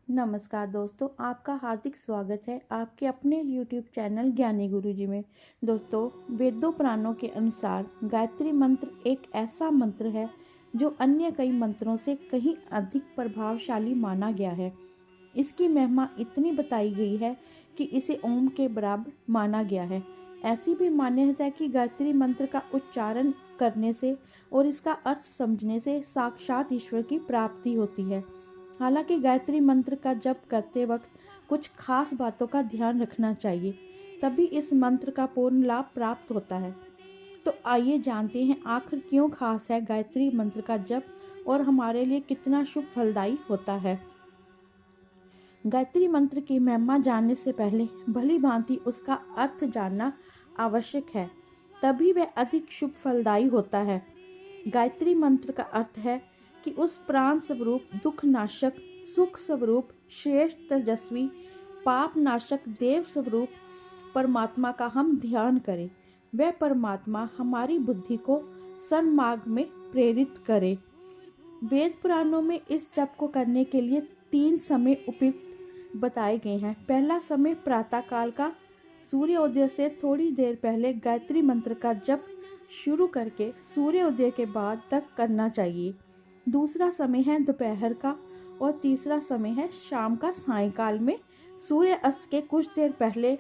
नमस्कार दोस्तों, आपका हार्दिक स्वागत है आपके अपने YouTube चैनल ज्ञानी गुरुजी में। दोस्तों, वेदों पुराणों के अनुसार गायत्री मंत्र एक ऐसा मंत्र है जो अन्य कई मंत्रों से कहीं अधिक प्रभावशाली माना गया है। इसकी महिमा इतनी बताई गई है कि इसे ओम के बराबर माना गया है। ऐसी भी मान्यता है कि गायत्री मंत्र का उच्चारण करने से और इसका अर्थ समझने से साक्षात ईश्वर की प्राप्ति होती है। हालांकि गायत्री मंत्र का जप करते वक्त कुछ खास बातों का ध्यान रखना चाहिए, तभी इस मंत्र का पूर्ण लाभ प्राप्त होता है। तो आइए जानते हैं आखिर क्यों खास है गायत्री मंत्र का जप और हमारे लिए कितना शुभ फलदायी होता है। गायत्री मंत्र की महिमा जानने से पहले भली भांति उसका अर्थ जानना आवश्यक है, तभी वह अधिक शुभ फलदायी होता है। गायत्री मंत्र का अर्थ है कि उस प्राण स्वरूप, दुख नाशक, सुख स्वरूप, श्रेष्ठ, तेजस्वी, पाप नाशक, देव स्वरूप परमात्मा का हम ध्यान करें। वह परमात्मा हमारी बुद्धि को सन्मार्ग में प्रेरित करे। वेद पुराणों में इस जप को करने के लिए 3 समय उपयुक्त बताए गए हैं। पहला समय प्रातः काल का, सूर्योदय से थोड़ी देर पहले गायत्री मंत्र का जप शुरू करके सूर्योदय के बाद तक करना चाहिए। दूसरा समय है दोपहर का और तीसरा समय है शाम का, सायंकाल में सूर्य अस्त के कुछ देर पहले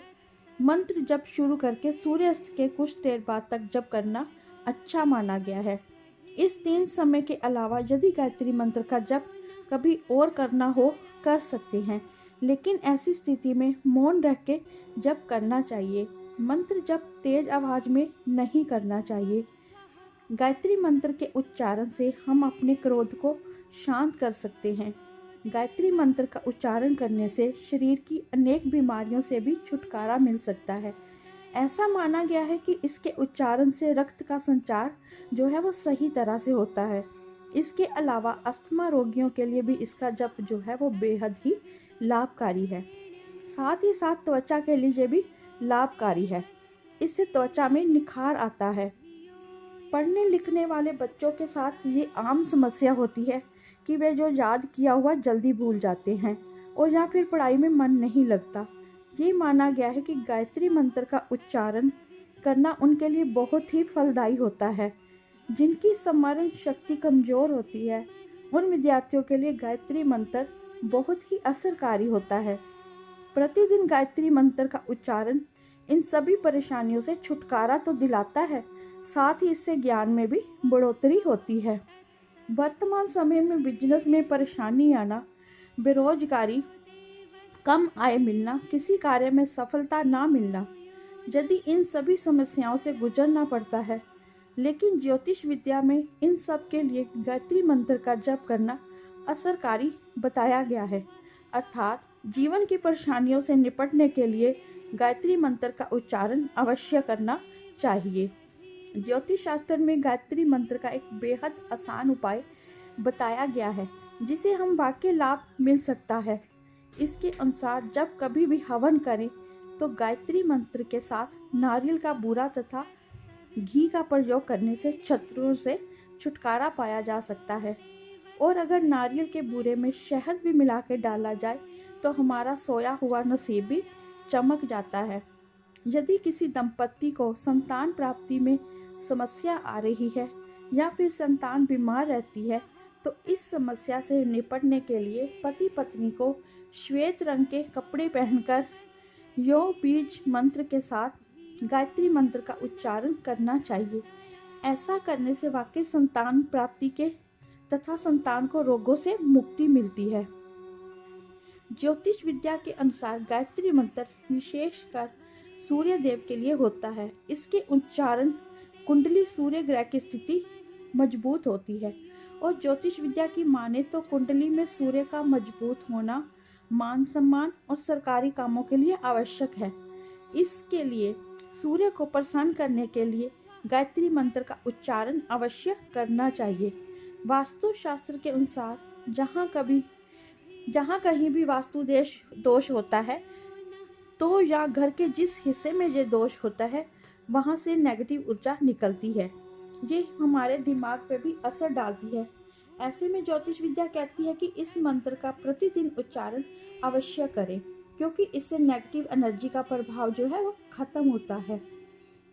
मंत्र जप शुरू करके सूर्य अस्त के कुछ देर बाद तक जप करना अच्छा माना गया है। इस 3 समय के अलावा यदि गायत्री मंत्र का जप कभी और करना हो कर सकते हैं, लेकिन ऐसी स्थिति में मौन रह के जप करना चाहिए। मंत्र जप तेज आवाज में नहीं करना चाहिए। गायत्री मंत्र के उच्चारण से हम अपने क्रोध को शांत कर सकते हैं। गायत्री मंत्र का उच्चारण करने से शरीर की अनेक बीमारियों से भी छुटकारा मिल सकता है। ऐसा माना गया है कि इसके उच्चारण से रक्त का संचार जो है वो सही तरह से होता है। इसके अलावा अस्थमा रोगियों के लिए भी इसका जप जो है वो बेहद ही लाभकारी है। साथ ही साथ त्वचा के लिए भी लाभकारी है। इससे त्वचा में निखार आता है। पढ़ने लिखने वाले बच्चों के साथ ये आम समस्या होती है कि वे जो याद किया हुआ जल्दी भूल जाते हैं और या फिर पढ़ाई में मन नहीं लगता। ये माना गया है कि गायत्री मंत्र का उच्चारण करना उनके लिए बहुत ही फलदायी होता है। जिनकी स्मरण शक्ति कमज़ोर होती है, उन विद्यार्थियों के लिए गायत्री मंत्र बहुत ही असरकारी होता है। प्रतिदिन गायत्री मंत्र का उच्चारण इन सभी परेशानियों से छुटकारा तो दिलाता है, साथ ही इससे ज्ञान में भी बढ़ोतरी होती है। वर्तमान समय में बिजनेस में परेशानी आना, बेरोजगारी, कम आय मिलना, किसी कार्य में सफलता ना मिलना, यदि इन सभी समस्याओं से गुजरना पड़ता है, लेकिन ज्योतिष विद्या में इन सब के लिए गायत्री मंत्र का जप करना असरकारी बताया गया है। अर्थात जीवन की परेशानियों से निपटने के लिए गायत्री मंत्र का उच्चारण अवश्य करना चाहिए। ज्योतिष शास्त्र में गायत्री मंत्र का एक बेहद आसान उपाय बताया गया है, जिसे हम वाकई लाभ मिल सकता है। इसके अनुसार जब कभी भी हवन करें तो गायत्री मंत्र के साथ नारियल का बूरा तथा घी का प्रयोग करने से शत्रुओं से छुटकारा पाया जा सकता है। और अगर नारियल के बूरे में शहद भी मिला के डाला जाए तो हमारा सोया हुआ नसीब भी चमक जाता है। यदि किसी दंपत्ति को संतान प्राप्ति में समस्या आ रही है या फिर संतान बीमार रहती है, तो इस समस्या से निपटने के लिए पति पत्नी को श्वेत रंग के कपड़े पहनकर यो बीज मंत्र के साथ गायत्री मंत्र का उच्चारण करना चाहिए। ऐसा करने से वाकई संतान प्राप्ति के तथा संतान को रोगों से मुक्ति मिलती है। ज्योतिष विद्या के अनुसार गायत्री मंत्र विशेषकर सूर्य देव के लिए होता है। इसके उच्चारण कुंडली सूर्य ग्रह की स्थिति मजबूत होती है और ज्योतिष विद्या की माने तो कुंडली में सूर्य का मजबूत होना मान सम्मान और सरकारी कामों के लिए आवश्यक है। इसके लिए सूर्य को प्रसन्न करने के लिए गायत्री मंत्र का उच्चारण अवश्य करना चाहिए। वास्तु शास्त्र के अनुसार जहाँ कहीं भी वास्तु दोष होता है, तो या घर के जिस हिस्से में ये दोष होता है वहाँ से नेगेटिव ऊर्जा निकलती है। ये हमारे दिमाग पे भी असर डालती है। ऐसे में ज्योतिष विद्या कहती है कि इस मंत्र का प्रतिदिन उच्चारण अवश्य करें, क्योंकि इससे नेगेटिव एनर्जी का प्रभाव जो है वो खत्म होता है।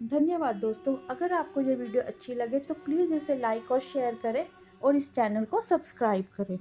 धन्यवाद दोस्तों। अगर आपको ये वीडियो अच्छी लगे तो प्लीज़ इसे लाइक और शेयर करें और इस चैनल को सब्सक्राइब करें।